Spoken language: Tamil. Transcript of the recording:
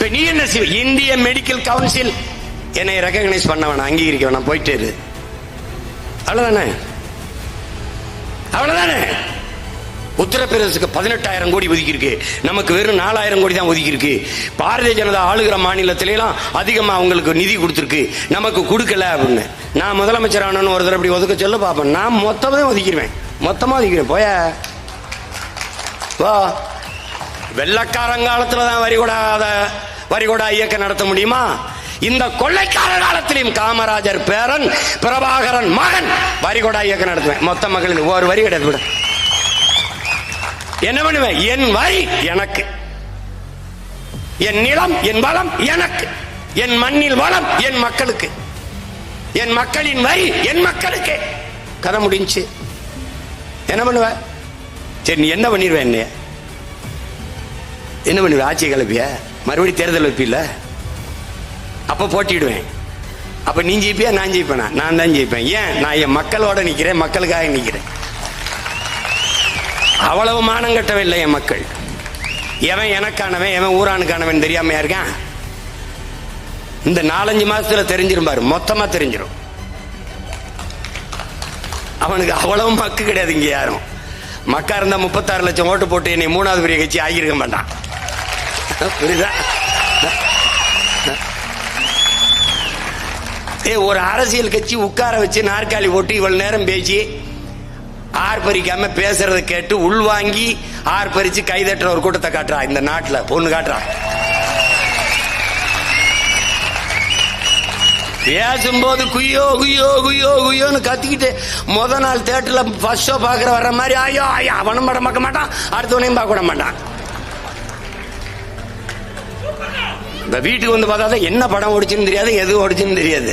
இப்ப நீ என்ன செய்வ? இந்திய மெடிக்கல் கவுன்சில் என்னை ரெகக்னைஸ் பண்ண வேணாம், அங்கீகரிக்க வேணாம், போயிட்டே இரு. அவ்வளவுதானே, அவ்வளவுதானே. உத்தரப்பிரதேசத்துக்கு 18,000 கோடி ஒதுக்கி இருக்கு, நமக்கு வெறும் 4,000 கோடி தான் ஒதுக்கி இருக்கு. பாரதிய ஜனதா ஆளுகிற மாநிலத்திலாம் அதிகமா அவங்களுக்கு நிதி கொடுத்துருக்கு, நமக்கு கொடுக்கல அப்படின்னு. நான் முதலமைச்சர் ஆனு ஒரு தடவை அப்படி ஒதுக்க சொல்ல பார்ப்பேன். நான் மொத்தமே ஒதுக்கிடுவேன், மொத்தமா ஒதுக்கிறேன். போய வெள்ளக்காரங்காலத்துல தான் வரிகொடா இயக்கம் நடத்த முடியுமா? இந்த கொள்ளைக்கார காலத்திலும் காமராஜர் பேரன் பிரபாகரன் மகன் வரிகொடா இயக்கம் நடத்துவேன். மொத்த மக்களுக்கு ஒரு வரி கிடையாது. என்ன பண்ணுவேன்? என் வரி எனக்கு, என் நிலம் என் வளம் எனக்கு, என் மண்ணில் வளம் என் மக்களுக்கு, என் மக்களின் வரி என் மக்களுக்கு. கதை முடிஞ்சு. என்ன பண்ணுவ? சரி, நீ என்ன பண்ணிடுவேன்? என்ன பண்ணுவ? ஆட்சியை கிளப்பிய மறுபடியும் தேர்தல் வைப்பில்ல, அப்ப போட்டிடுவேன். அப்ப நீ ஜெயிப்பியா நான் ஜெயிப்பேனா? நான் தான் ஜெயிப்பேன். ஏன்? நான் என் மக்களோட நிக்கிறேன், மக்களுக்காக நிக்கிறேன். அவ்வளவு மானம் கட்டவில்லை என் மக்கள். எவன் எனக்கானவன் எவன் ஊரானுக்கானவன் தெரியாமையா இருக்கான்? இந்த 4-5 மாசத்துல தெரிஞ்சிரும் பாரு, மொத்தமா தெரிஞ்சிடும். அவனுக்கு அவ்வளவு மக்கு கிடையாது. இங்க யாரும் மக்கா இருந்தா 36 லட்சம் ஓட்டு போட்டு என்னை 3வது பெரிய கட்சி ஆகியிருக்க மாட்டான். புரியுதா? ஒரு அரசியல் கட்சி உட்கார வச்சு நாற்காலி போட்டு இவ்வளவு நேரம் பேசி ஆர்ப்பரிக்காம பேசுறத கேட்டு உள்வாங்கி ஆர்ப்பரிச்சு கைதட்டுற ஒரு கூட்டத்தை காட்டுறா இந்த நாட்டுல. பொண்ணு காட்டுறா. பேசும்போது குய்யோ குய்யோ குய்யோ குய்யோன்னு கத்திக்கிட்டு முத நாள் தேட்டர்ல ஃபர்ஸ்ட் ஷோ பாக்குற வர்ற மாதிரி ஐயோ ஐயா அவனும் படம் பார்க்க மாட்டான், அடுத்தவனையும் பார்க்க விட மாட்டான். இந்த வீட்டுக்கு வந்து பார்த்தா என்ன படம் ஓடிச்சுன்னு தெரியாது, எது ஓடிச்சுன்னு தெரியாது.